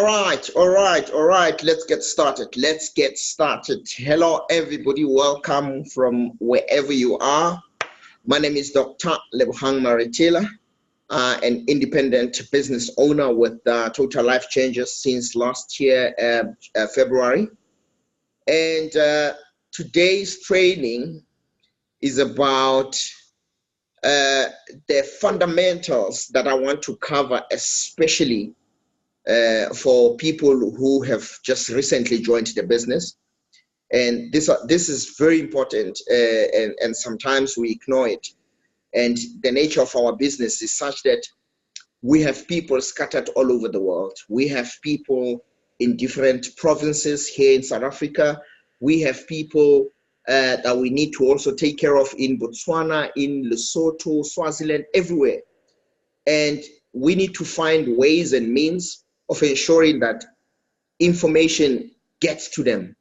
all right. Let's get started. Hello, everybody. Welcome from wherever you are. My name is Dr. Lebohang Maretela, an independent business owner with Total Life Changes since last year, February. And today's training is about the fundamentals that I want to cover, especially for people who have just recently joined the business. And this is very important, and sometimes we ignore it. And the nature of our business is such that we have people scattered all over the world. We have people in different provinces here in South Africa. We have people that we need to also take care of in Botswana, in Lesotho, Swaziland, everywhere. And we need to find ways and means of ensuring that information gets to them.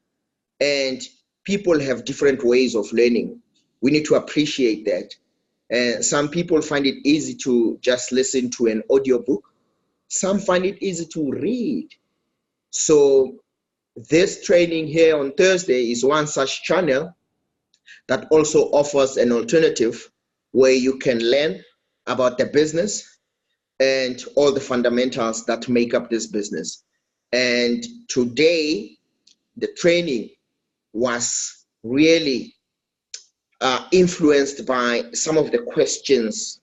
And people have different ways of learning. We need to appreciate that. Some people find it easy to just listen to an audiobook. Some find it easy to read. So this training here on Thursday is one such channel that also offers an alternative where you can learn about the business and all the fundamentals that make up this business. And today, the training was really influenced by some of the questions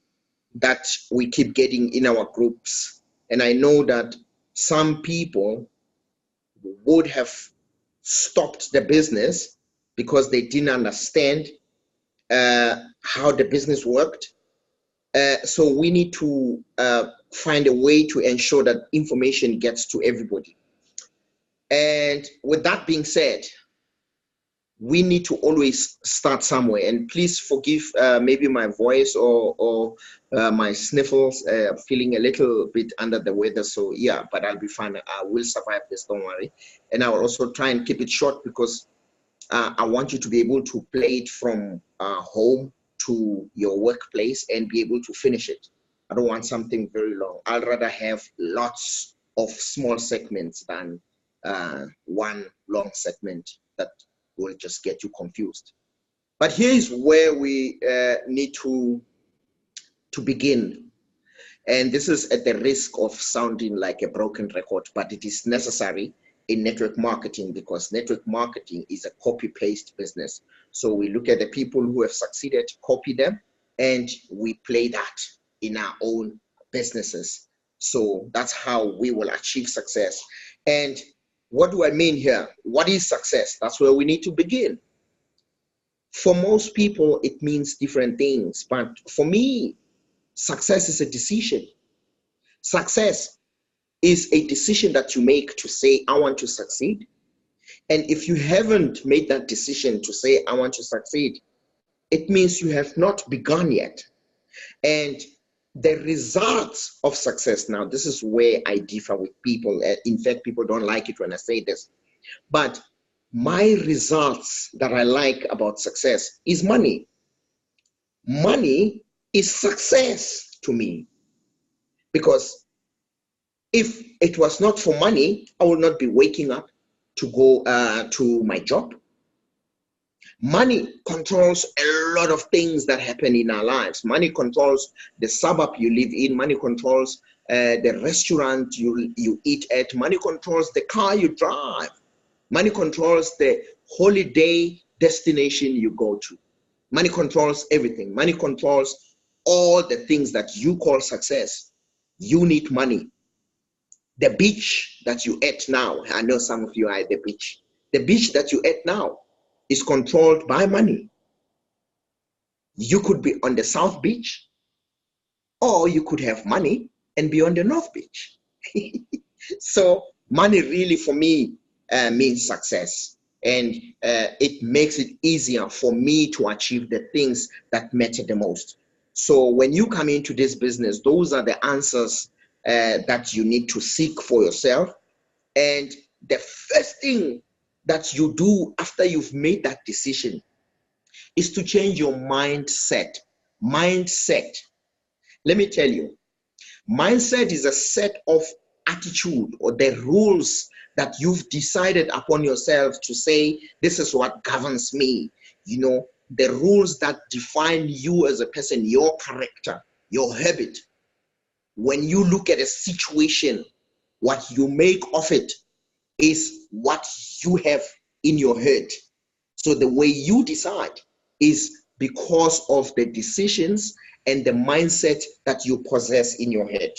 that we keep getting in our groups. And I know that some people would have stopped the business because they didn't understand how the business worked. So we need to find a way to ensure that information gets to everybody. And with that being said, we need to always start somewhere. And please forgive maybe my voice or my sniffles, feeling a little bit under the weather. So yeah, but I'll be fine. I will survive this, don't worry. And I will also try and keep it short because I want you to be able to play it from home to your workplace and be able to finish it. I don't want something very long. I'd rather have lots of small segments than one long segment that will just get you confused. But here is where we need to begin. And this is at the risk of sounding like a broken record, but it is necessary in network marketing because network marketing is a copy-paste business. So we look at the people who have succeeded, copy them, and we play that in our own businesses. So that's how we will achieve success. And what do I mean here? What is success? That's where we need to begin. For most people, it means different things. But for me, success is a decision. Success is a decision that you make to say, I want to succeed. And if you haven't made that decision to say, I want to succeed, it means you have not begun yet. And the results of success, now this is where I differ with people. In fact, people don't like it when I say this. But my results that I like about success is money. Money is success to me. Because if it was not for money, I would not be waking up to go to my job. Money controls a lot of things that happen in our lives. Money controls the suburb you live in. Money controls the restaurant you eat at. Money controls the car you drive. Money controls the holiday destination you go to. Money controls everything. Money controls all the things that you call success. You need money. The beach that you at now, I know some of you are at the beach. The beach that you at now is controlled by money. You could be on the South Beach, or you could have money and be on the North Beach. So money really for me means success. And it makes it easier for me to achieve the things that matter the most. So when you come into this business, those are the answers that you need to seek for yourself. And the first thing that you do after you've made that decision is to change your mindset. Mindset. Let me tell you, mindset is a set of attitude or the rules that you've decided upon yourself to say, this is what governs me, you know, the rules that define you as a person, your character, your habit. When you look at a situation, what you make of it is what you have in your head. So the way you decide is because of the decisions and the mindset that you possess in your head.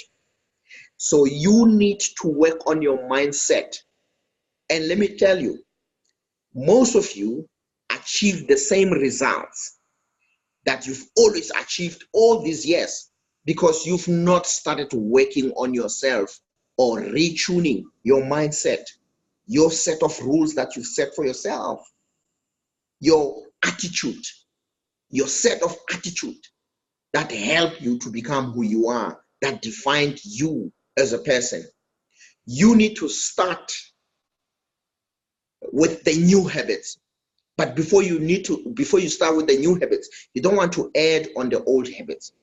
So you need to work on your mindset. And let me tell you, most of you achieve the same results that you've always achieved all these years because you've not started working on yourself or retuning your mindset, your set of rules that you've set for yourself, your attitude, your set of attitude that help you to become who you are, that defined you as a person. You need to start with the new habits. But before you start with the new habits, you don't want to add on the old habits.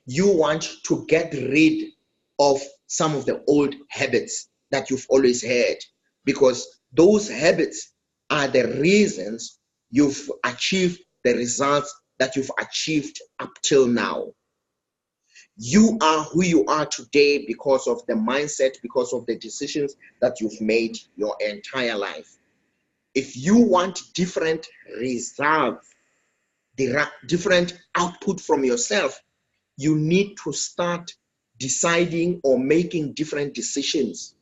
You want to get rid of some of the old habits that you've always had, because those habits are the reasons you've achieved the results that you've achieved up till now. You are who you are today because of the mindset, because of the decisions that you've made your entire life. If you want different results, different output from yourself, you need to start deciding or making different decisions.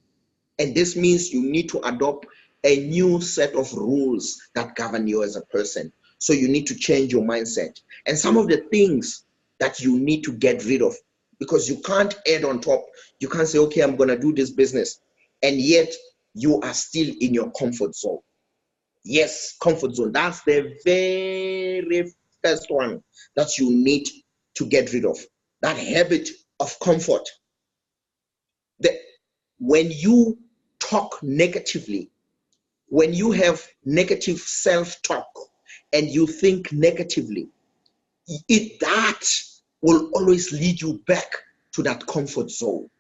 And this means you need to adopt a new set of rules that govern you as a person. So you need to change your mindset. And some of the things that you need to get rid of, because you can't add on top. You can't say, okay, I'm going to do this business, and yet you are still in your comfort zone. Yes, comfort zone. That's the very first one that you need to get rid of. That habit of comfort. When you talk negatively, when you have negative self-talk and you think negatively, that will always lead you back to that comfort zone.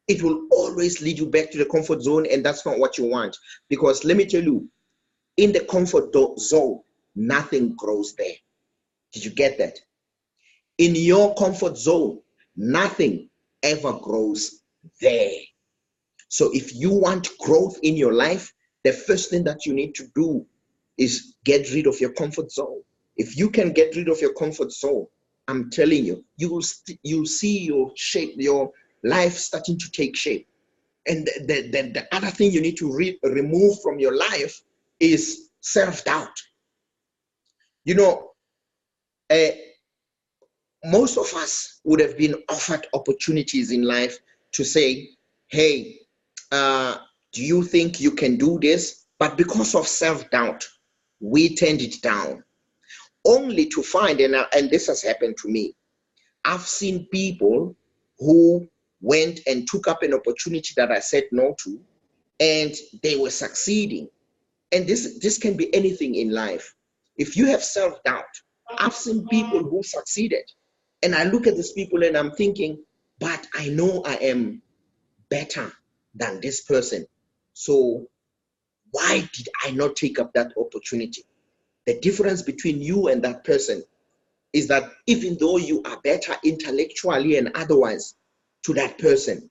It will always lead you back to the comfort zone, and that's not what you want. Because let me tell you, in the comfort zone, nothing grows there. Did you get that? In your comfort zone, nothing ever grows there. So if you want growth in your life, the first thing that you need to do is get rid of your comfort zone. If you can get rid of your comfort zone, I'm telling you, you'll see your shape, your life starting to take shape. And the other thing you need to remove from your life is self-doubt. You know, most of us would have been offered opportunities in life to say, hey, do you think you can do this? But because of self-doubt, we turned it down, only to find, and this has happened to me, I've seen people who went and took up an opportunity that I said no to, and they were succeeding. And this can be anything in life. If you have self-doubt, I've seen people who succeeded. And I look at these people and I'm thinking, but I know I am better than this person. So why did I not take up that opportunity? The difference between you and that person is that even though you are better intellectually and otherwise to that person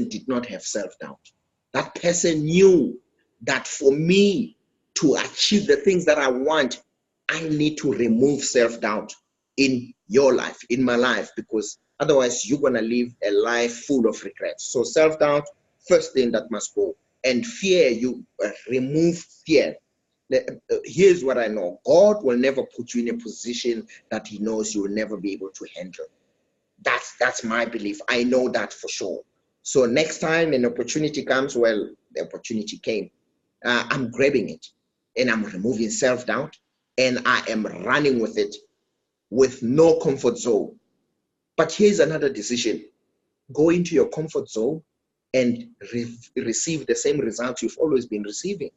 did not have self-doubt. That person knew that for me to achieve the things that I want, I need to remove self-doubt in your life, in my life, because otherwise you're going to live a life full of regrets. So self-doubt, first thing that must go. And fear, you remove fear. Here's what I know. God will never put you in a position that he knows you will never be able to handle. That's my belief. I know that for sure. So next time an opportunity comes, well, the opportunity came. I'm grabbing it and I'm removing self-doubt and I am running with it with no comfort zone. But here's another decision. Go into your comfort zone and receive the same results you've always been receiving.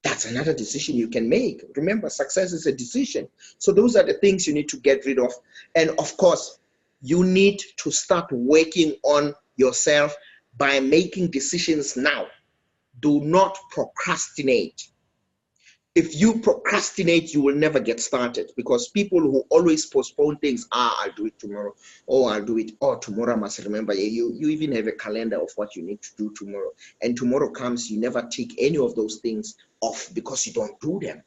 That's another decision you can make. Remember, success is a decision. So those are the things you need to get rid of. And of course, you need to start working on yourself by making decisions now. Do not procrastinate. If you procrastinate, you will never get started, because people who always postpone things, I'll do it tomorrow, or I'll do it, or tomorrow I must remember. You even have a calendar of what you need to do tomorrow, and tomorrow comes, you never take any of those things off because you don't do them.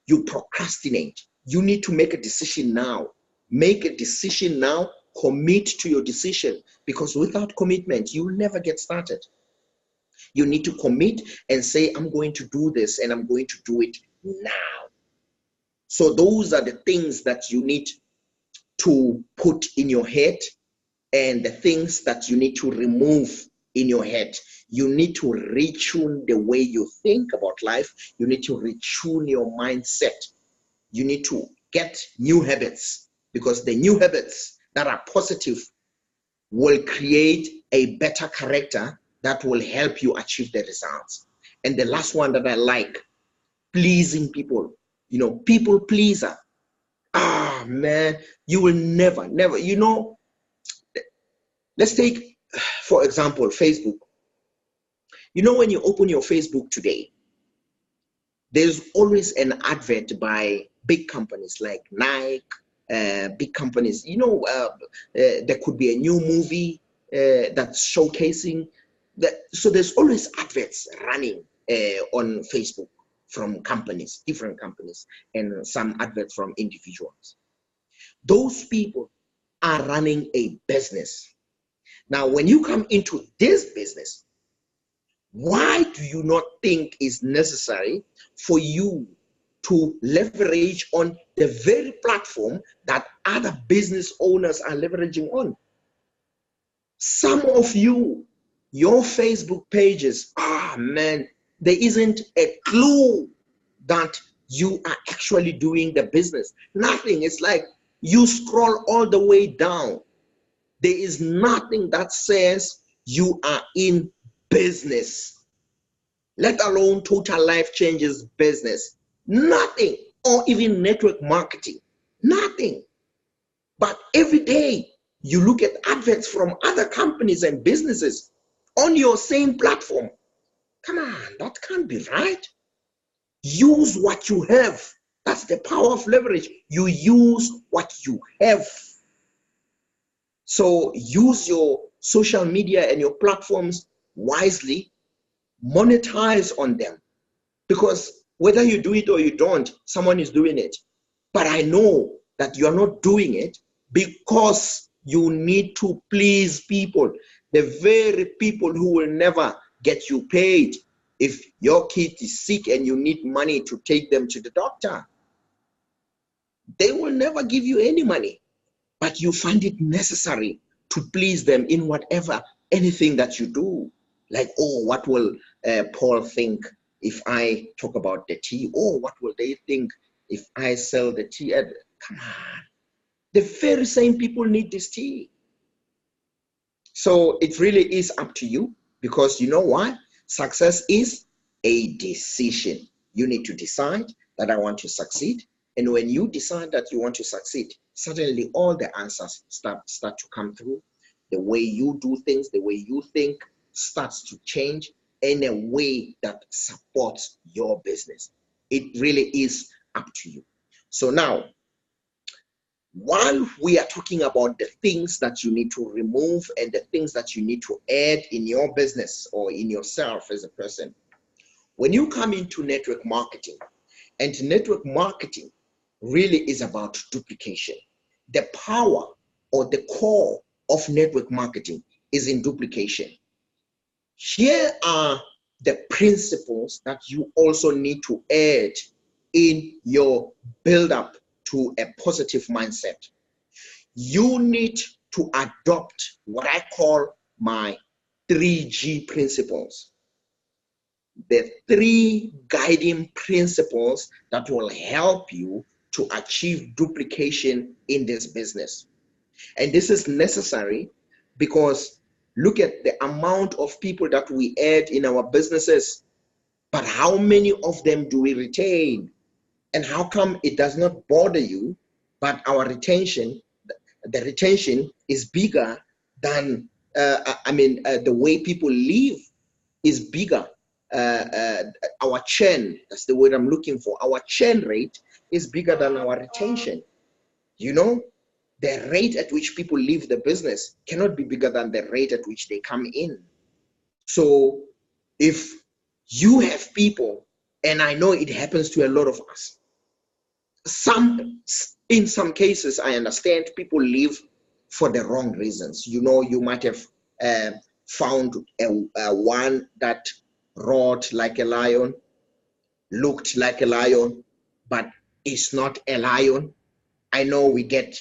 You procrastinate. You need to make a decision now. Make a decision now. Commit to your decision, because without commitment, you will never get started. You need to commit and say, I'm going to do this, and I'm going to do it now. So those are the things that you need to put in your head, and the things that you need to remove in your head. You need to retune the way you think about life. You need to retune your mindset. You need to get new habits, because the new habits that are positive will create a better character that will help you achieve the results. And the last one that I like, pleasing people. People pleaser. Man, you will never, let's take, for example, Facebook. When you open your Facebook today, there's always an advert by big companies like Nike, big companies. There could be a new movie that's showcasing that. So there's always adverts running on Facebook from companies, different companies, and some adverts from individuals. Those people are running a business. Now, when you come into this business, why do you not think it's necessary for you to leverage on the very platform that other business owners are leveraging on? Some of you, your Facebook pages, man, there isn't a clue that you are actually doing the business. Nothing. It's like you scroll all the way down. There is nothing that says you are in business, let alone total life changes business. Nothing. Or even network marketing. Nothing. But every day you look at adverts from other companies and businesses on your same platform. Come on, that can't be right. Use what you have. That's the power of leverage. You use what you have. So use your social media and your platforms wisely. Monetize on them, because whether you do it or you don't, someone is doing it. But I know that you are not doing it because you need to please people, the very people who will never get you paid if your kid is sick and you need money to take them to the doctor. They will never give you any money, but you find it necessary to please them in anything that you do. Like, what will Paul think if I talk about the tea? What will they think if I sell the tea? Come on. The very same people need this tea. So it really is up to you, because you know why? Success is a decision. You need to decide that I want to succeed. And when you decide that you want to succeed, suddenly all the answers start to come through. The way you do things, the way you think starts to change in a way that supports your business. It really is up to you. So now, while we are talking about the things that you need to remove and the things that you need to add in your business or in yourself as a person, when you come into network marketing, and network marketing really is about duplication. The power or the core of network marketing is in duplication. Here are the principles that you also need to add in your build-up to a positive mindset. You need to adopt what I call my 3G principles. The 3 guiding principles that will help you to achieve duplication in this business. And this is necessary because look at the amount of people that we add in our businesses, but how many of them do we retain? And how come it does not bother you, but our retention, the retention is bigger than the way people live is bigger. Our churn, that's the word I'm looking for. Our churn rate is bigger than our retention. You know, the rate at which people leave the business cannot be bigger than the rate at which they come in. So if you have people, and I know it happens to a lot of us, in some cases, I understand people leave for the wrong reasons. You know, you might have found a one that roared like a lion, looked like a lion, but is not a lion. I know we get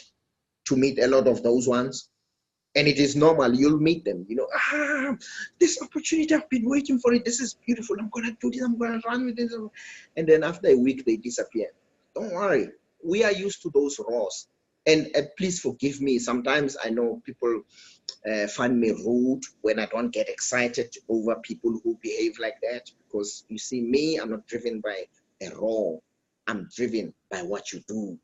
to meet a lot of those ones, and it is normal. You'll meet them, you know, this opportunity, I've been waiting for it. This is beautiful. I'm going to do this. I'm going to run with this. And then after a week, they disappear. Don't worry. We are used to those roars. And please forgive me. Sometimes I know people find me rude when I don't get excited over people who behave like that. Because you see, me, I'm not driven by a roar. I'm driven by what you do,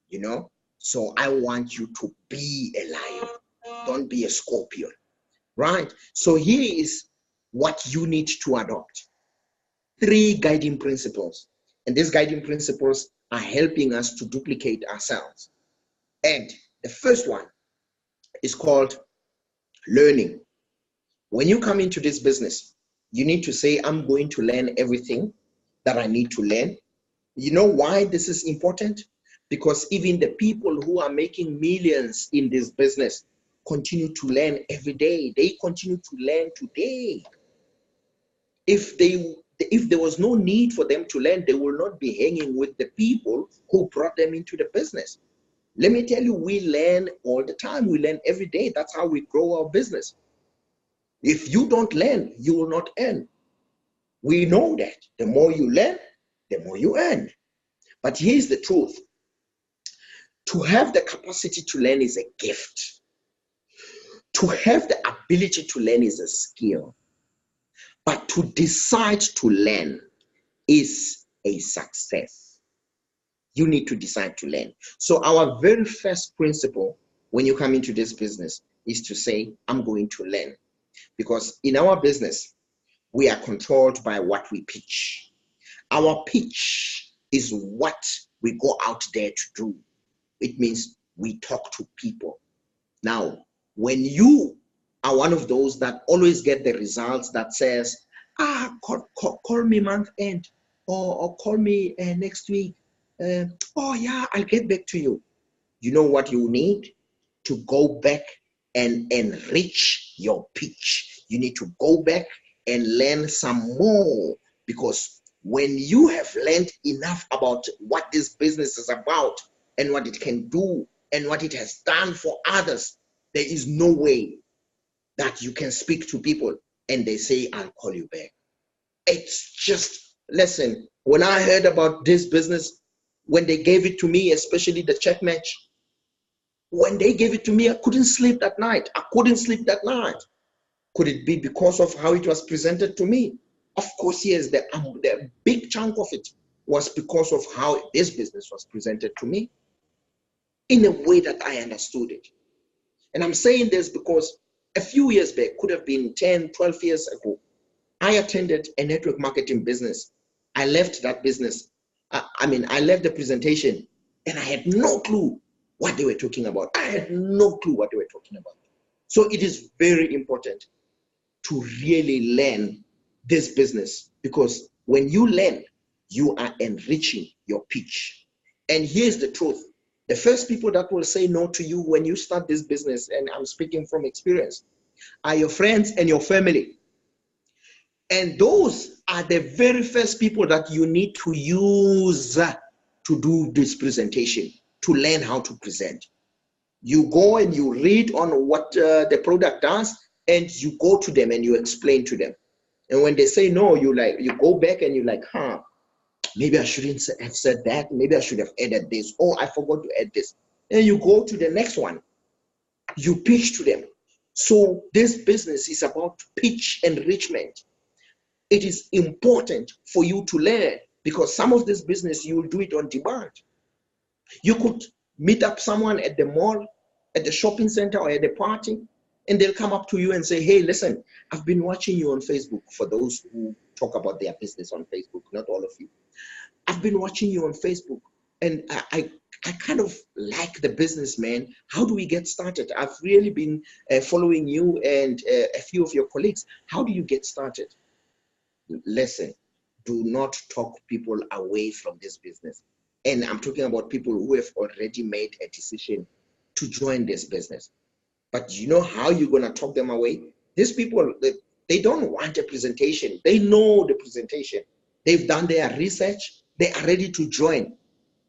you know. So I want you to be a lion. Don't be a scorpion, right? So here is what you need to adopt. 3 guiding principles. And these guiding principles are helping us to duplicate ourselves. And the first one is called learning. When you come into this business, you need to say, I'm going to learn everything that I need to learn. You know why this is important? Because even the people who are making millions in this business continue to learn every day. They continue to learn today. If there was no need for them to learn, they will not be hanging with the people who brought them into the business. Let me tell you, we learn all the time. We learn every day. That's how we grow our business. If you don't learn, you will not earn. We know that. The more you learn, the more you earn. But here's the truth. To have the capacity to learn is a gift. To have the ability to learn is a skill. But to decide to learn is a success. You need to decide to learn. So our very first principle when you come into this business is to say, I'm going to learn. Because in our business, we are controlled by what we pitch. Our pitch is what we go out there to do. It means we talk to people. Now, when you are one of those that always get the results that says, call me month end, or call me next week. Oh yeah, I'll get back to you. You know what you need? To go back and enrich your pitch. You need to go back and learn some more, because when you have learned enough about what this business is about and what it can do and what it has done for others, there is no way that you can speak to people and they say, I'll call you back. It's just, listen, when I heard about this business, when they gave it to me, especially the check match, when they gave it to me, I couldn't sleep that night. Could it be because of how it was presented to me? Of course, yes, the big chunk of it was because of how this business was presented to me in a way that I understood it. And I'm saying this because a few years back, could have been 10, 12 years ago, I attended a network marketing business. I left that business. I left the presentation and I had no clue what they were talking about. So it is very important to really learn this business, because when you learn, you are enriching your pitch. And here's the truth. The first people that will say no to you when you start this business, and I'm speaking from experience, are your friends and your family. And those are the very first people that you need to use to do this presentation, to learn how to present. You go and you read on what the product does, and you go to them and you explain to them. And when they say no, you go back and you're like, maybe I shouldn't have said that. Maybe I should have added this. Oh, I forgot to add this. And you go to the next one. You pitch to them. So this business is about pitch enrichment. It is important for you to learn, because some of this business, you will do it on demand. You could meet up someone at the mall, at the shopping center, or at the party, And they'll come up to you and say, hey, listen, I've been watching you on Facebook. For those who talk about their business on Facebook, not all of you. I've been watching you on Facebook, and I kind of like the business, man. How do we get started? I've really been following you and a few of your colleagues. How do you get started? Listen, do not talk people away from this business. And I'm talking about people who have already made a decision to join this business. But you know how you're going to talk them away? These people, they don't want a presentation. They know the presentation. They've done their research. They are ready to join.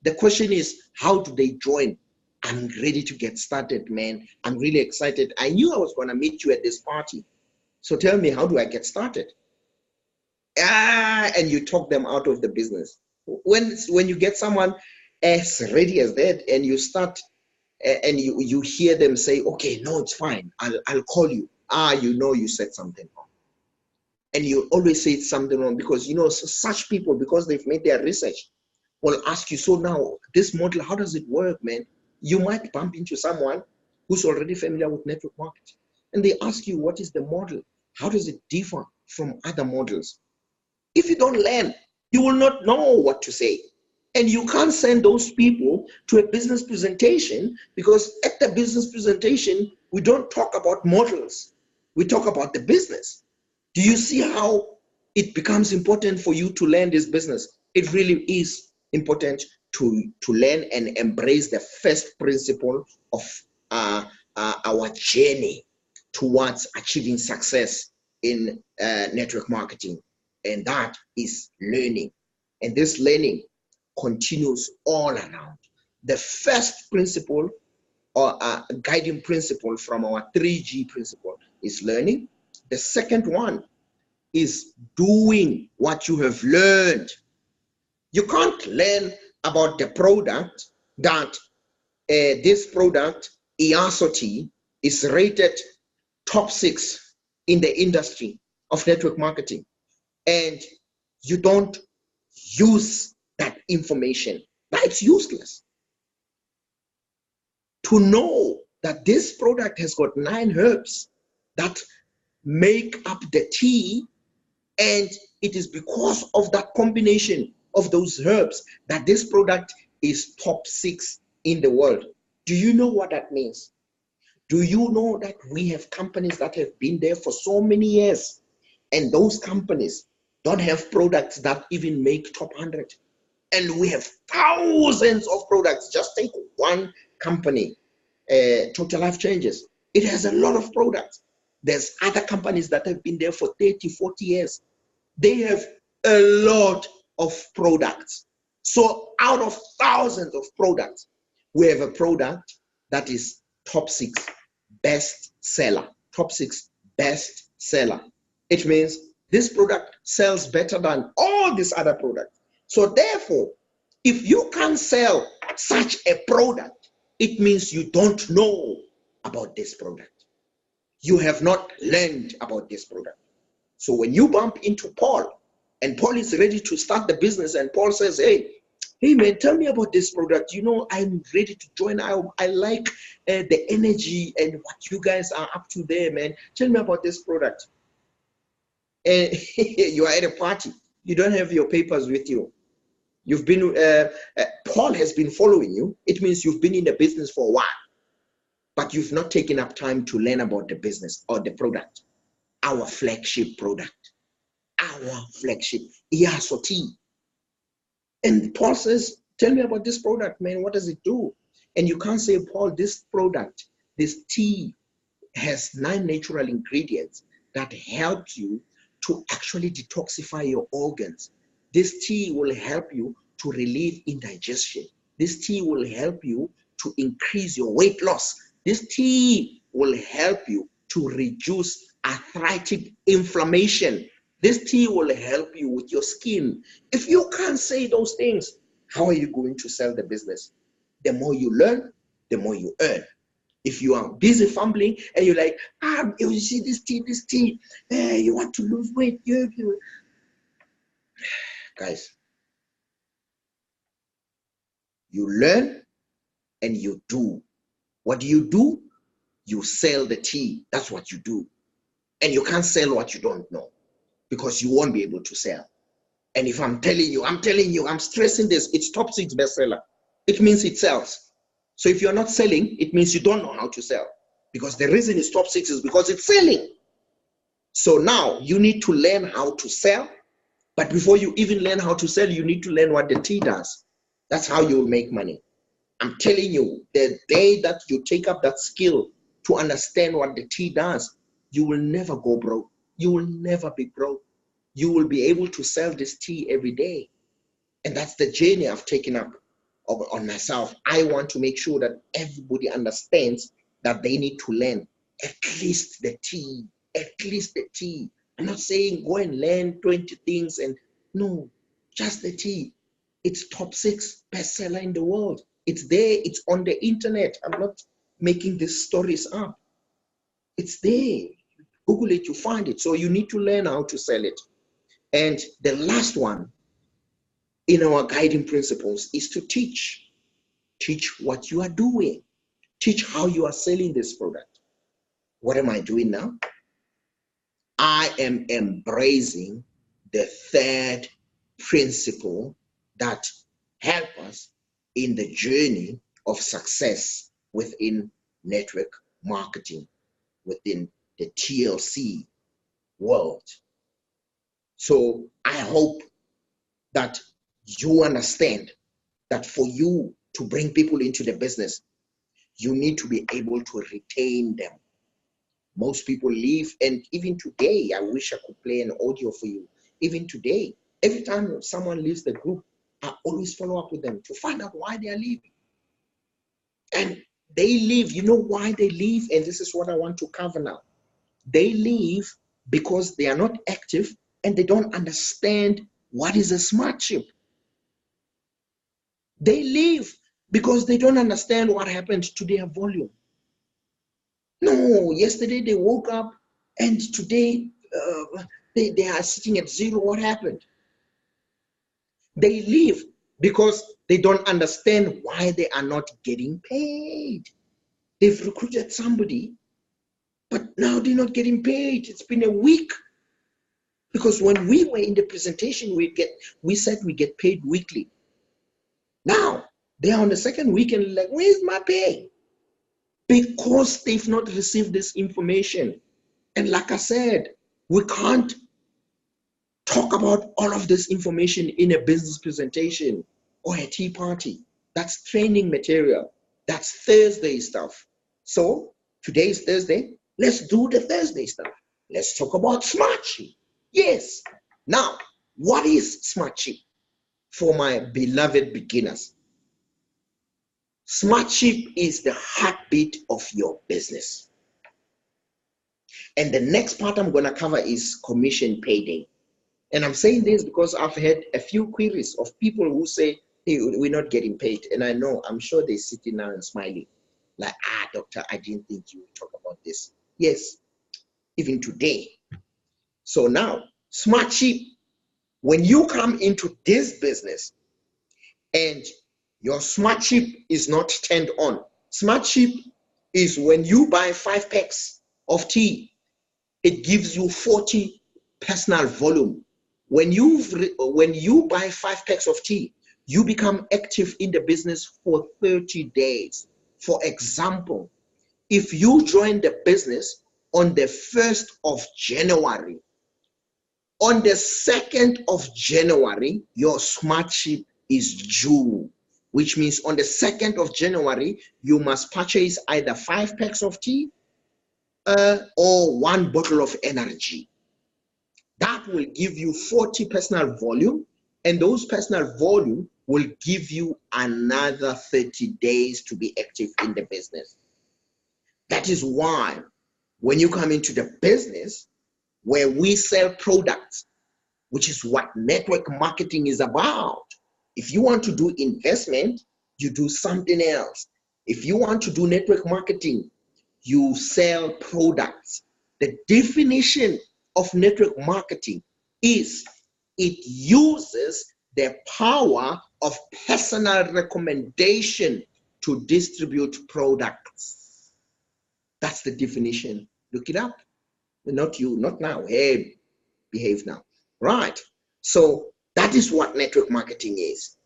The question is, how do they join? I'm ready to get started, man. I'm really excited. I knew I was going to meet you at this party. So tell me, how do I get started? And you talk them out of the business. When you get someone as ready as that, and you start and you hear them say, okay, no, it's fine, I'll call you. You know you said something wrong. And you always say something wrong because, you know, such people, because they've made their research, will ask you, so now this model, how does it work, man? You might bump into someone who's already familiar with network marketing, and they ask you, what is the model? How does it differ from other models? If you don't learn, you will not know what to say. And you can't send those people to a business presentation, because at the business presentation, we don't talk about models. We talk about the business. Do you see how it becomes important for you to learn this business? It really is important to learn and embrace the first principle of our journey towards achieving success in network marketing. And that is learning. And this learning continues all around. The first principle, or guiding principle from our 3G principle, is learning. The second one is doing what you have learned. You can't learn about the product that this product, EASOT, is rated top 6 in the industry of network marketing, and you don't use that information. But it's useless. To know that this product has got 9 herbs that make up the tea, and it is because of that combination of those herbs that this product is top 6 in the world. Do you know what that means? Do you know that we have companies that have been there for so many years, and those companies don't have products that even make top 100? And we have thousands of products. Just take one company, Total Life Changes. It has a lot of products. There's other companies that have been there for 30, 40 years. They have a lot of products. So out of thousands of products, we have a product that is top 6 best seller. Top 6 best seller. It means this product sells better than all these other products. So therefore, if you can't sell such a product, it means you don't know about this product. You have not learned about this product. So when you bump into Paul, and Paul is ready to start the business, and Paul says, hey man, tell me about this product. You know, I'm ready to join. I like the energy and what you guys are up to there, man. Tell me about this product. And you are at a party. You don't have your papers with you. You've been, Paul has been following you. It means you've been in the business for a while, but you've not taken up time to learn about the business or the product. Our flagship product, our flagship, EASOT. And Paul says, tell me about this product, man. What does it do? And you can't say, Paul, this product, this tea has 9 natural ingredients that help you to actually detoxify your organs. This tea will help you to relieve indigestion. This tea will help you to increase your weight loss. This tea will help you to reduce arthritic inflammation. This tea will help you with your skin. If you can't say those things, how are you going to sell the business? The more you learn, the more you earn. If you are busy fumbling and you're like, you see this tea, you want to lose weight, guys, you learn and you do. What do? You sell the tea. That's what you do. And you can't sell what you don't know, because you won't be able to sell. And if I'm telling you, I'm stressing this, it's top 6 bestseller. It means it sells. So if you're not selling, it means you don't know how to sell. Because the reason it's top 6 is because it's selling. So now you need to learn how to sell. But before you even learn how to sell, you need to learn what the tea does. That's how you'll make money. I'm telling you, the day that you take up that skill to understand what the tea does, you will never go broke. You will never be broke. You will be able to sell this tea every day. And that's the journey I've taken up on myself. I want to make sure that everybody understands that they need to learn at least the tea, at least the tea. I'm not saying go and learn 20 things and no, just the tea. It's top 6 bestseller in the world. It's there, it's on the internet. I'm not making these stories up. It's there. Google it, you find it. So you need to learn how to sell it. And the last one in our guiding principles is to teach. Teach what you are doing. Teach how you are selling this product. What am I doing now? I am embracing the 3rd principle that help us in the journey of success within network marketing, within the TLC world. So I hope that you understand that for you to bring people into the business, you need to be able to retain them. Most people leave, and even today, I wish I could play an audio for you. Even today, every time someone leaves the group, I always follow up with them to find out why they are leaving. And they leave, you know why they leave? And this is what I want to cover now. They leave because they are not active and they don't understand what is a Smartship. They leave because they don't understand what happened to their volume. No, yesterday they woke up and today they are sitting at 0. What happened? They leave because they don't understand why they are not getting paid. They've recruited somebody, but now they're not getting paid. It's been a week. Because when we were in the presentation, we said we get paid weekly. Now, they are on the 2nd week and like, where's my pay? Because they've not received this information. And like I said, we can't talk about all of this information in a business presentation or a tea party. That's training material. That's Thursday stuff. So today is Thursday. Let's do the Thursday stuff. Let's talk about Smartship. Yes. Now, what is Smartship for my beloved beginners? Smartship is the heartbeat of your business. And the next part I'm going to cover is commission payday. And I'm saying this because I've had a few queries of people who say, hey, we're not getting paid. And I know, I'm sure they're sitting now and smiling. Like, doctor, I didn't think you would talk about this. Yes, even today. So now, Smartship, when you come into this business and your Smartship is not turned on. Smartship is when you buy 5 packs of tea, it gives you 40 personal volume. When you buy 5 packs of tea, you become active in the business for 30 days. For example, if you join the business on the 1st of January, on the 2nd of January, your Smartship is due, which means on the 2nd of January, you must purchase either 5 packs of tea or 1 bottle of energy. That will give you 40 personal volume, and those personal volume will give you another 30 days to be active in the business. That is why when you come into the business where we sell products, which is what network marketing is about. If you want to do investment, you do something else. If you want to do network marketing, you sell products. The definition of network marketing is it uses the power of personal recommendation to distribute products. That's the definition. Look it up. Not you, not now. Hey, behave now. Right. So that is what network marketing is.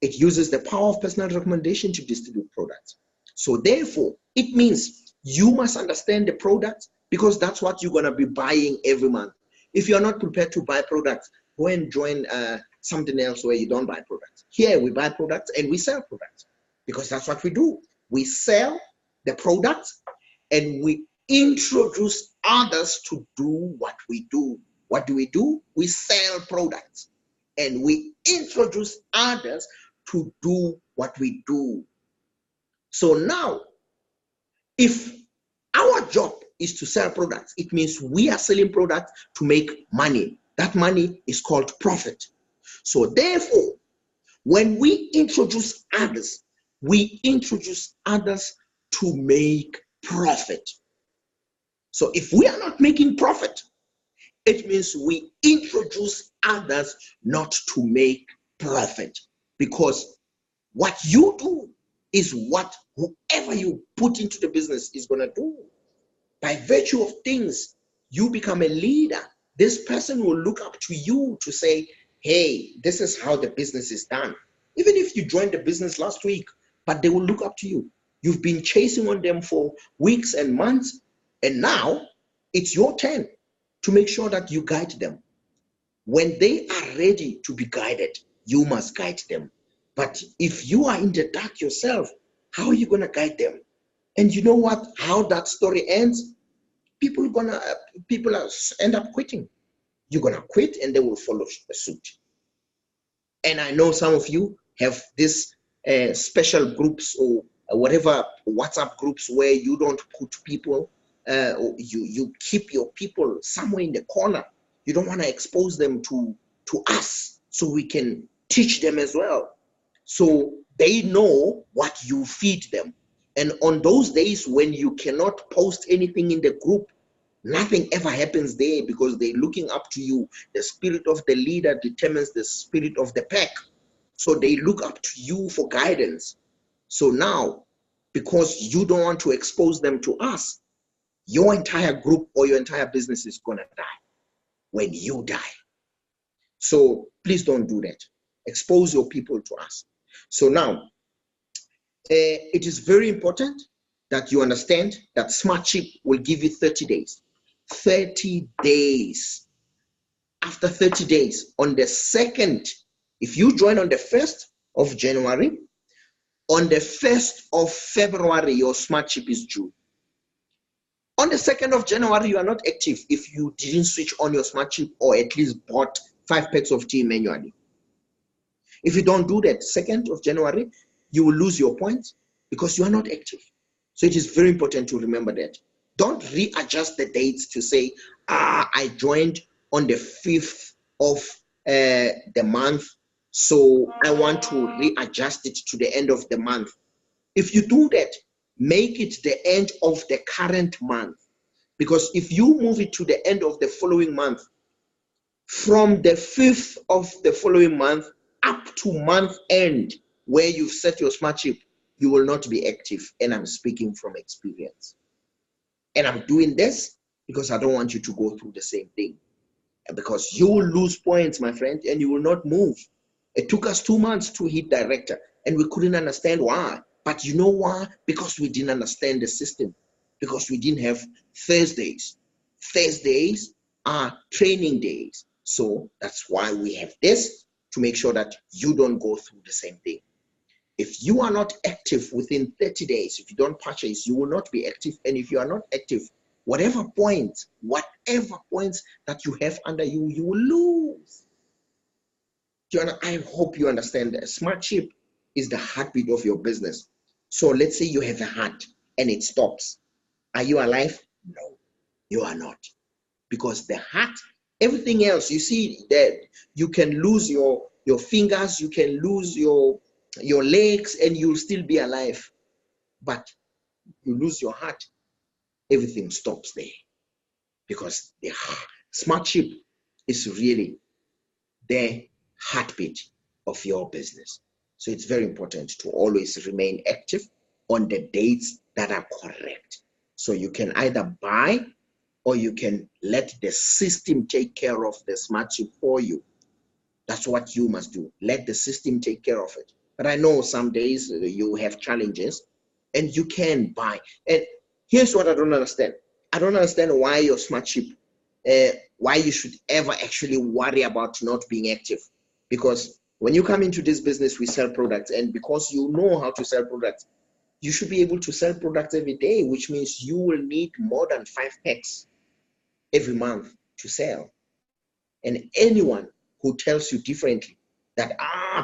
It uses the power of personal recommendation to distribute products. So therefore, it means you must understand the product, because that's what you're going to be buying every month. If you're not prepared to buy products, go and join something else where you don't buy products. Here we buy products and we sell products, because that's what we do. We sell the products and we introduce others to do what we do. What do? We sell products and we introduce others to do what we do. So now, if our job is to sell products, it means we are selling products to make money. That money is called profit. So therefore, when we introduce others to make profit. So if we are not making profit, it means we introduce others not to make profit, because what you do is what whoever you put into the business is going to do. By virtue of things, you become a leader. This person will look up to you to say, hey, this is how the business is done. Even if you joined the business last week, but they will look up to you. You've been chasing on them for weeks and months, and now it's your turn to make sure that you guide them. When they are ready to be guided, you must guide them. But if you are in the dark yourself, how are you going to guide them? And you know what? How that story ends? People end up quitting. You're going to quit and they will follow suit. And I know some of you have this special groups or whatever WhatsApp groups where you don't put people, you keep your people somewhere in the corner. You don't want to expose them to us so we can teach them as well. So they know what you feed them. And on those days when you cannot post anything in the group, nothing ever happens there, because they're looking up to you. The spirit of the leader determines the spirit of the pack. So they look up to you for guidance. So now, because you don't want to expose them to us, your entire group or your entire business is going to die when you die. So please don't do that. Expose your people to us. So now, it is very important that you understand that Smartship will give you 30 days. 30 days. After 30 days, on the 2nd, if you join on the 1st of January, on the 1st of February, your Smartship is due. On the 2nd of January, you are not active if you didn't switch on your Smartship or at least bought 5 packs of tea manually. If you don't do that, 2nd of January, you will lose your points because you are not active. So it is very important to remember that. Don't readjust the dates to say, I joined on the 5th of the month, so I want to readjust it to the end of the month. If you do that, make it the end of the current month. Because if you move it to the end of the following month, from the 5th of the following month up to month end, where you've set your Smartship, you will not be active. And I'm speaking from experience. And I'm doing this because I don't want you to go through the same thing. Because you will lose points, my friend, and you will not move. It took us 2 months to hit director, and we couldn't understand why. But you know why? Because we didn't understand the system. Because we didn't have Thursdays. Thursdays are training days. So that's why we have this, to make sure that you don't go through the same thing. If you are not active within 30 days, if you don't purchase, you will not be active. And if you are not active, whatever points that you have under you, you will lose. I hope you understand that Smartship is the heartbeat of your business. So let's say you have a heart and it stops. Are you alive? No, you are not. Because the heart, everything else, you see that you can lose your fingers, you can lose your legs, and you'll still be alive. But you lose your heart, everything stops there. Because the Smartship is really the heartbeat of your business. So it's very important to always remain active on the dates that are correct. So you can either buy or you can let the system take care of the Smartship for you. That's what you must do. Let the system take care of it. But I know some days you have challenges and you can buy. And here's what I don't understand. I don't understand why your Smartship, why you should ever actually worry about not being active. Because when you come into this business, we sell products. And because you know how to sell products, you should be able to sell products every day, which means you will need more than 5 packs every month to sell. And anyone who tells you differently, that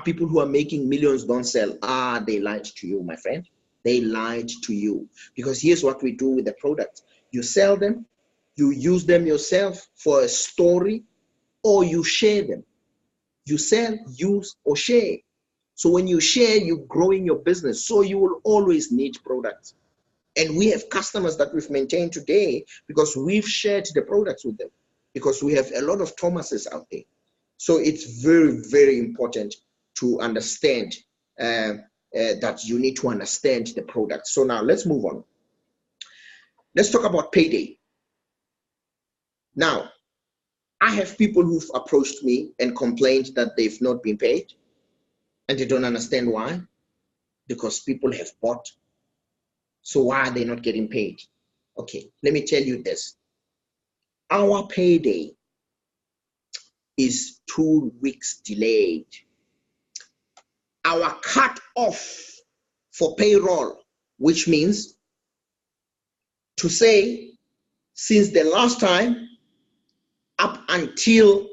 people who are making millions don't sell, they lied to you, my friend. They lied to you. Because here's what we do with the products. You sell them, you use them yourself for a story, or you share them. You sell, use, or share. So when you share, you're growing your business. So you will always need products. And we have customers that we've maintained today because we've shared the products with them, because we have a lot of Thomases out there. So it's very, very important to understand that you need to understand the product. So now let's move on. Let's talk about payday. Now, I have people who've approached me and complained that they've not been paid, and they don't understand why. Because people have bought. So why are they not getting paid? Okay, let me tell you this. Our payday is 2 weeks delayed. Our cut off for payroll, which means to say, since the last time up until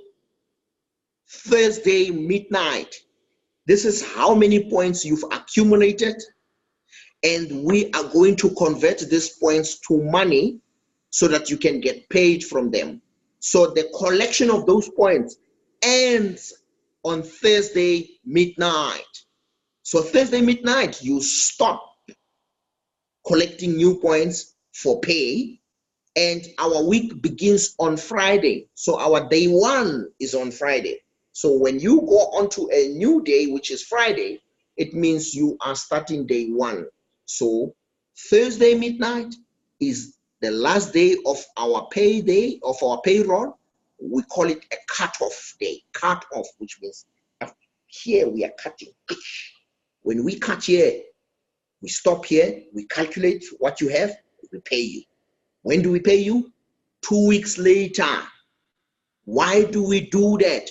Thursday midnight, this is how many points you've accumulated, and we are going to convert these points to money so that you can get paid from them. So the collection of those points ends on Thursday midnight. So Thursday midnight, you stop collecting new points for pay, and our week begins on Friday. So our day one is on Friday. So when you go on to a new day, which is Friday, it means you are starting day one. So Thursday midnight is the last day of our payday, of our payroll. We call it a cut-off day. Cut-off, which means here we are cutting. When we cut here, we stop here, we calculate what you have, we pay you. When do we pay you? 2 weeks later. Why do we do that?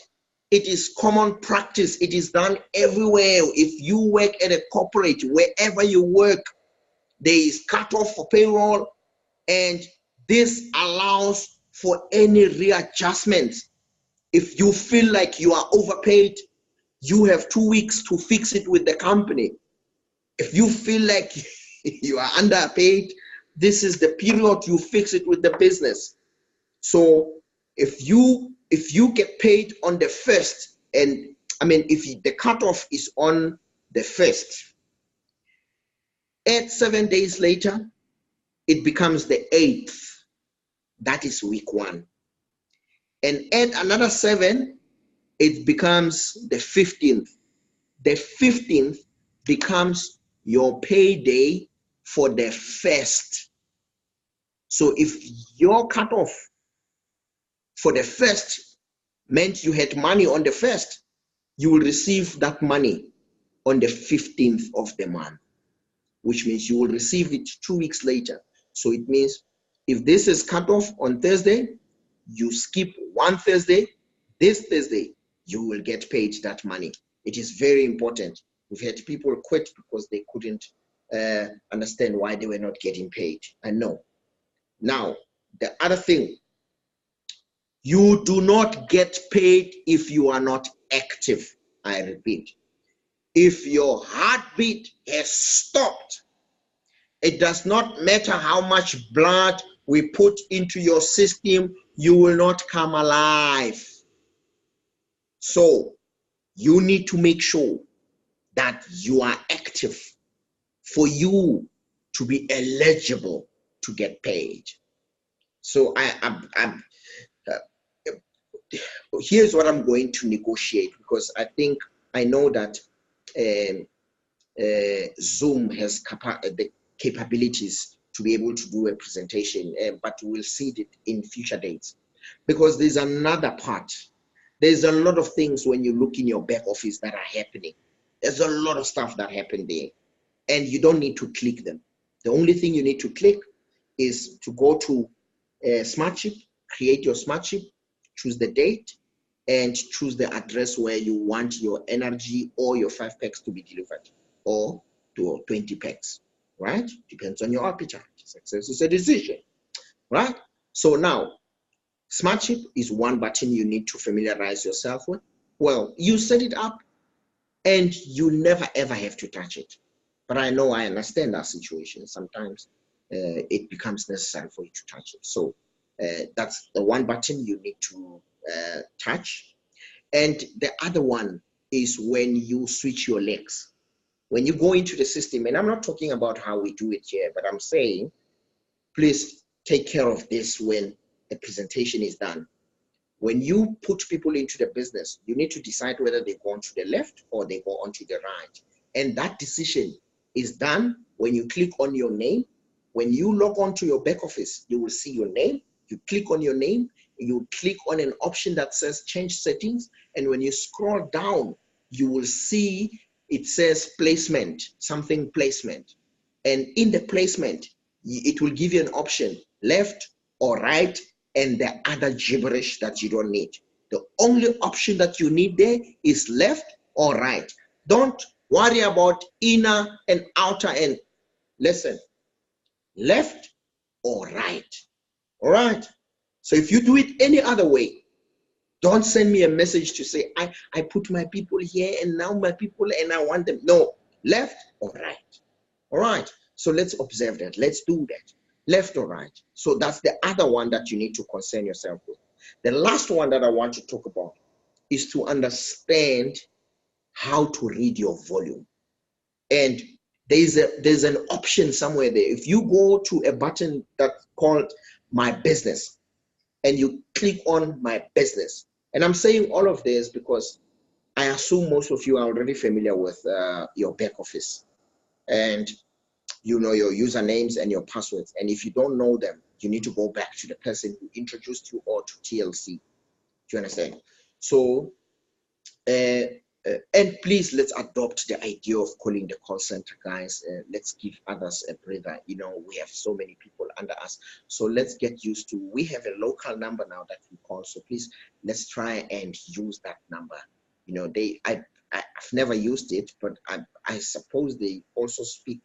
It is common practice. It is done everywhere. If you work at a corporate, wherever you work, there is cutoff for payroll, and this allows for any readjustment. If you feel like you are overpaid, you have 2 weeks to fix it with the company. If you feel like you are underpaid, this is the period you fix it with the business. So if you get paid on the 1st, and I mean, if the cutoff is on the 1st, add 7 days later, it becomes the 8th. That is week 1. And add another 7, it becomes the 15th. The 15th becomes your payday for the 1st. So if your cutoff for the 1st meant you had money on the 1st, you will receive that money on the 15th of the month, which means you will receive it 2 weeks later. So it means if this is cut off on Thursday, you skip one Thursday, this Thursday, you will get paid that money. It is very important. We've had people quit because they couldn't understand why they were not getting paid. I know. Now, the other thing, you do not get paid if you are not active. I repeat, if your heartbeat has stopped, it does not matter how much blood we put into your system, you will not come alive. So you need to make sure that you are active for you to be eligible to get paid. So here's what I'm going to negotiate, because I know that Zoom has the capabilities to be able to do a presentation, but we'll see it in future dates. Because there's another part. There's a lot of things when you look in your back office that are happening. There's a lot of stuff that happened there, and you don't need to click them. The only thing you need to click is to go to Smartship, create your Smartship, choose the date, and choose the address where you want your energy or your 5 packs to be delivered, or to 20 packs, right? Depends on your appetite. Success is a decision, right? So now, Smartship is one button you need to familiarize yourself with. Well, you set it up and you never ever have to touch it. But I understand that situation. Sometimes it becomes necessary for you to touch it. So that's the one button you need to touch. And the other one is when you switch your legs. When you go into the system, and I'm not talking about how we do it here, but I'm saying, please take care of this when the presentation is done. When you put people into the business, you need to decide whether they go on to the left or they go on to the right. And that decision is done when you click on your name. When you log on to your back office, you will see your name. You click on your name, you click on an option that says change settings. And when you scroll down, you will see it says placement, something placement. And in the placement, it will give you an option, left or right, and the other gibberish that you don't need. The only option that you need there is left or right. Don't worry about inner and outer end. Listen, left or right. All right. So if you do it any other way, don't send me a message to say, I put my people here and now my people and I want them. No, left or right. All right. So let's observe that. Let's do that. Left or right. So that's the other one that you need to concern yourself with. The last one that I want to talk about is to understand how to read your volume. And there's an option somewhere there. If you go to a button that's called My Business and you click on My Business, and I'm saying all of this because I assume most of you are already familiar with your back office. And you know your usernames and your passwords. And if you don't know them, you need to go back to the person who introduced you or to TLC. Do you understand? So, and please, let's adopt the idea of calling the call center guys. Let's give others a breather. You know, we have so many people under us. So let's get used to, we have a local number now that we call. So please, let's try and use that number. You know, I've never used it, but I suppose they also speak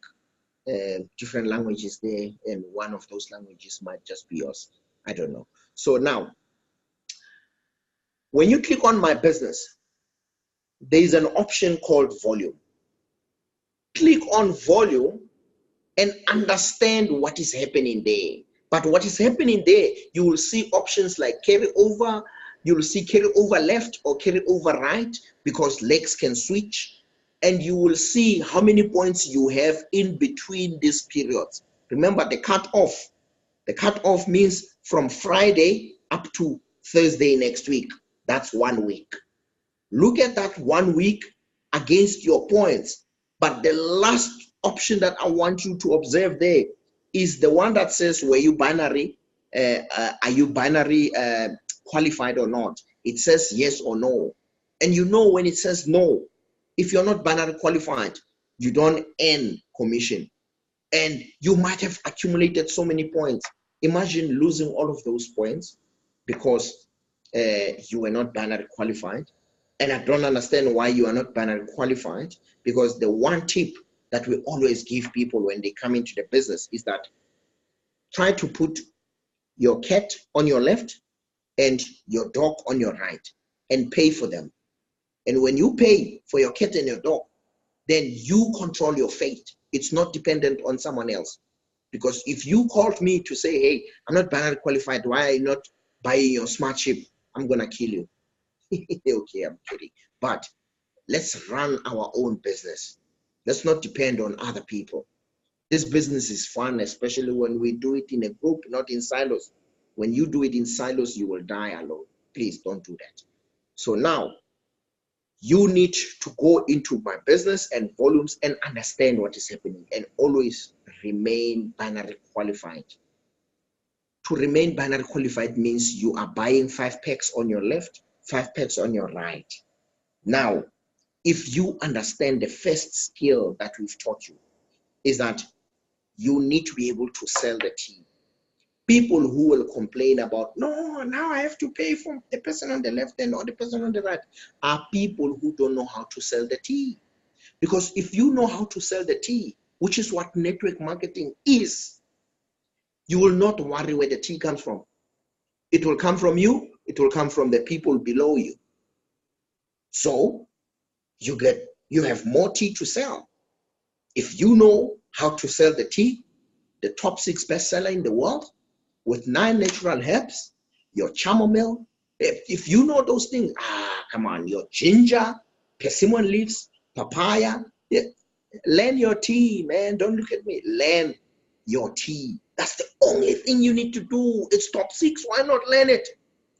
different languages there, and one of those languages might just be yours. I don't know. So now, when you click on My Business, there is an option called volume. Click on volume and understand what is happening there. But what is happening there, you will see options like carry over. You will see carry over left or carry over right, because legs can switch. And you will see how many points you have in between these periods. Remember the cutoff. The cutoff means from Friday up to Thursday next week. That's 1 week. Look at that 1 week against your points. But the last option that I want you to observe there is the one that says, were you binary? Are you binary qualified or not? It says yes or no. And you know when it says no, if you're not binary qualified, you don't earn commission. And you might have accumulated so many points. Imagine losing all of those points because you were not binary qualified. And I don't understand why you are not binary qualified, because the one tip that we always give people when they come into the business is that try to put your cat on your left and your dog on your right and pay for them. And when you pay for your cat and your dog, then you control your fate. It's not dependent on someone else. Because if you called me to say, hey, I'm not binary qualified, why are you not buying your Smartship? I'm going to kill you. Okay, I'm kidding. But let's run our own business. Let's not depend on other people. This business is fun, especially when we do it in a group, not in silos. When you do it in silos, you will die alone. Please don't do that. So now, You need to go into my business and volumes and understand what is happening and always remain binary qualified. To remain binary qualified means you are buying 5 packs on your left, 5 packs on your right. Now, if you understand the first skill that we've taught you is that you need to be able to sell the tea. People who will complain about, no, now I have to pay for the person on the left and or the person on the right, are people who don't know how to sell the tea. Because if you know how to sell the tea, which is what network marketing is, you will not worry where the tea comes from. It will come from you. It will come from the people below you. So you have more tea to sell. If you know how to sell the tea, the top 6 bestseller in the world with 9 natural herbs, your chamomile, if you know those things, come on, your ginger, persimmon leaves, papaya, yeah, learn your tea, man. Don't look at me. Learn your tea. That's the only thing you need to do. It's top 6. Why not learn it?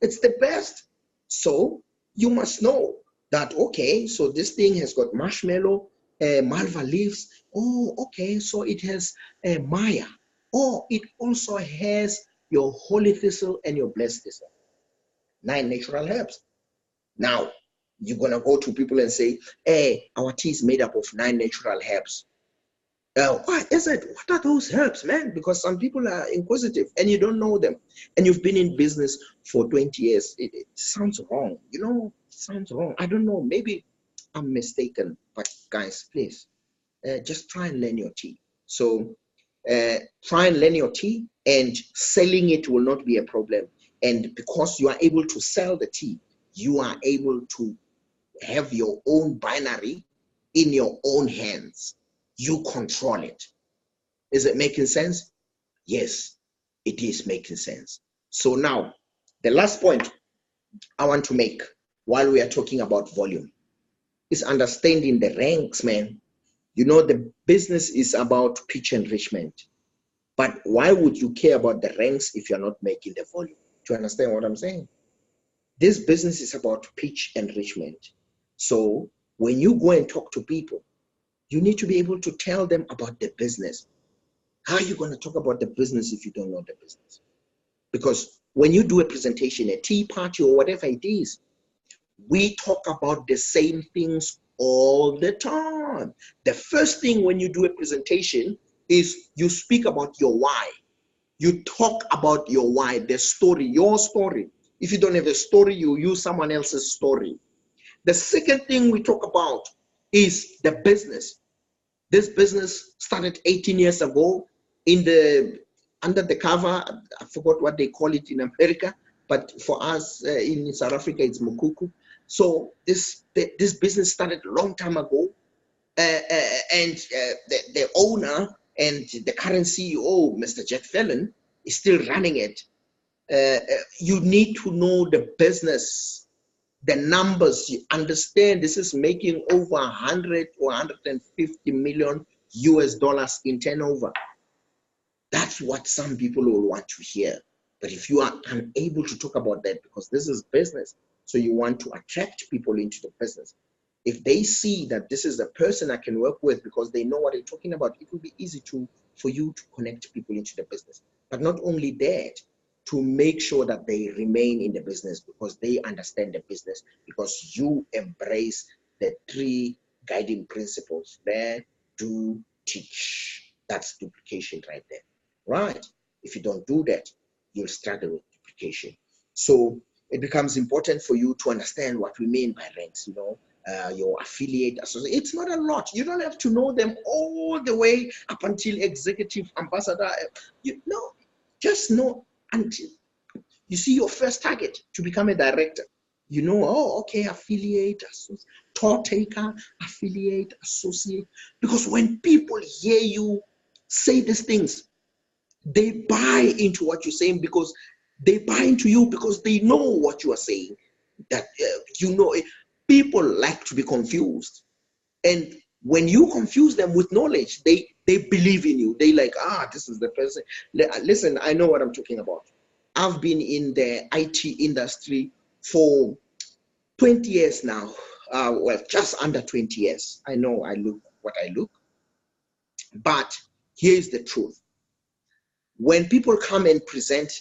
It's the best. So you must know that, okay, so this thing has got marshmallow, malva leaves. Oh, okay, so it has maya. Oh, it also has your holy thistle and your blessed thistle. 9 natural herbs. Now, you're going to go to people and say, hey, our tea is made up of 9 natural herbs. What is it? What are those herbs, man? Because some people are inquisitive and you don't know them. And you've been in business for 20 years. It sounds wrong. You know, it sounds wrong. I don't know. Maybe I'm mistaken. But guys, please, just try and learn your tea. So try and learn your tea, and selling it will not be a problem. And because you are able to sell the tea, you are able to have your own binary in your own hands. You control it. Is it making sense? Yes, it is making sense. So now, the last point I want to make while we are talking about volume is understanding the ranks, man. You know, the business is about pitch enrichment. But why would you care about the ranks if you're not making the volume? Do you understand what I'm saying? This business is about pitch enrichment. So when you go and talk to people, you need to be able to tell them about the business. How are you going to talk about the business if you don't know the business? Because when you do a presentation, a tea party or whatever it is, we talk about the same things all the time. The first thing when you do a presentation is you speak about your why. You talk about your why, the story, your story. If you don't have a story, you use someone else's story. The second thing we talk about is the business. This business started 18 years ago under the cover. I forgot what they call it in America, but for us in South Africa, it's Mukuku. So this business started a long time ago, and the owner and the current CEO, Mr. Jack Fallon, is still running it. You need to know the business, the numbers. You understand this is making over 100 or 150 million US dollars in turnover. That's what some people will want to hear. But if you are unable to talk about that, because this is business, so you want to attract people into the business. If they see that this is a person I can work with because they know what they're talking about, it will be easy for you to connect people into the business. But not only that, to make sure that they remain in the business because they understand the business, because you embrace the 3 guiding principles: learn, do, teach. That's duplication right there, right? If you don't do that, you'll struggle with duplication. So it becomes important for you to understand what we mean by ranks, your affiliate associate. It's not a lot. You don't have to know them all the way up until executive ambassador. Just know until you see your first target to become a director. Oh, okay, affiliate, associate, tour taker, affiliate, associate. Because when people hear you say these things, they buy into what you're saying, because they buy into you because they know what you are saying. That people like to be confused, and when you confuse them with knowledge, they believe in you. They like, this is the person. Listen, I know what I'm talking about. I've been in the IT industry for 20 years now. well, just under 20 years. I know I look what I look, but here's the truth. When people come and present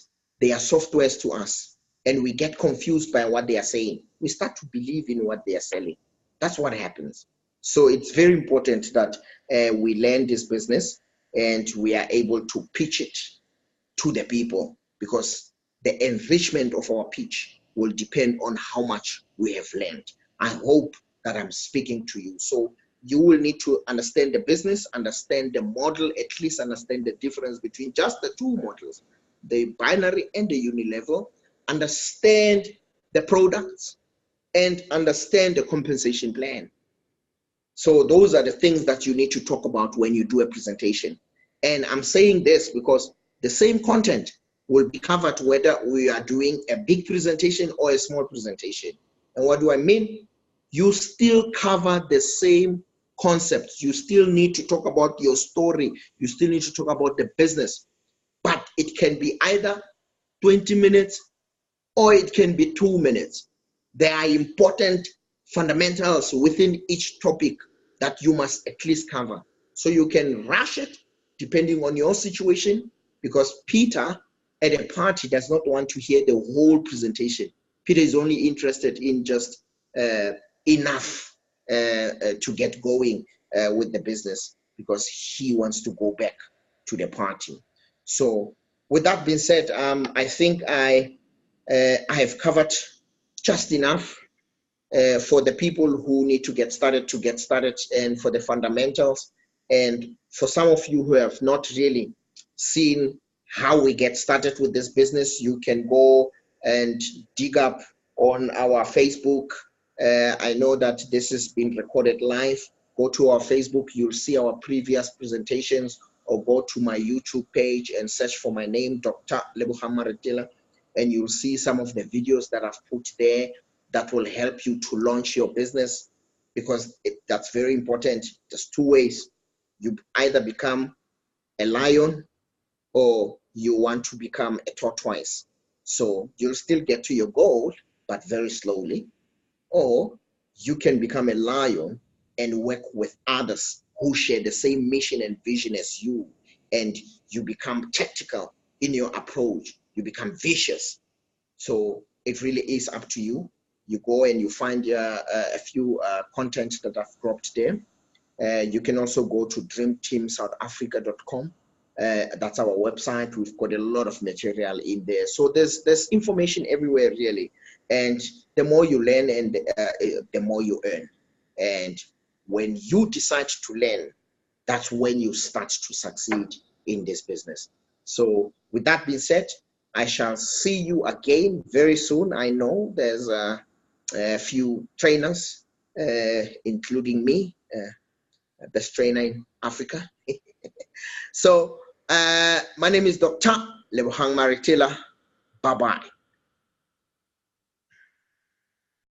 their softwares to us and we get confused by what they are saying, we start to believe in what they are selling. That's what happens. So it's very important that we learn this business and we are able to pitch it to the people, because the enrichment of our pitch will depend on how much we have learned. I hope that I'm speaking to you. So you will need to understand the business, understand the model, at least understand the difference between just the two models, the binary and the unilevel, understand the products, and understand the compensation plan. So those are the things that you need to talk about when you do a presentation. And I'm saying this because the same content will be covered whether we are doing a big presentation or a small presentation. And what do I mean? You still cover the same concepts. You still need to talk about your story. You still need to talk about the business. But it can be either 20 minutes or it can be 2 minutes. There are important fundamentals within each topic that you must at least cover. So you can rush it depending on your situation, because Peter at a party does not want to hear the whole presentation. Peter is only interested in just enough to get going with the business, because he wants to go back to the party. So with that being said, I think I have covered just enough for the people who need to get started, and for the fundamentals. And for some of you who have not really seen how we get started with this business, you can go and dig up on our Facebook. I know that this has been recorded live. Go to our Facebook, you'll see our previous presentations, or go to my YouTube page and search for my name, Dr. Maretela, and you'll see some of the videos that I've put there that will help you to launch your business, because that's very important. There's two ways. You either become a lion or you want to become a tortoise. So you'll still get to your goal, but very slowly. Or you can become a lion and work with others who share the same mission and vision as you, and you become tactical in your approach. You become vicious. So it really is up to you. You go and you find a few content that I've dropped there. You can also go to dreamteamsouthafrica.com. That's our website. We've got a lot of material in there. So there's information everywhere, really. And the more you learn, and the more you earn. And when you decide to learn, that's when you start to succeed in this business. So with that being said, I shall see you again very soon. I know there's a few trainers, including me, best trainer in Africa. So my name is Dr. Maretela. Bye-bye.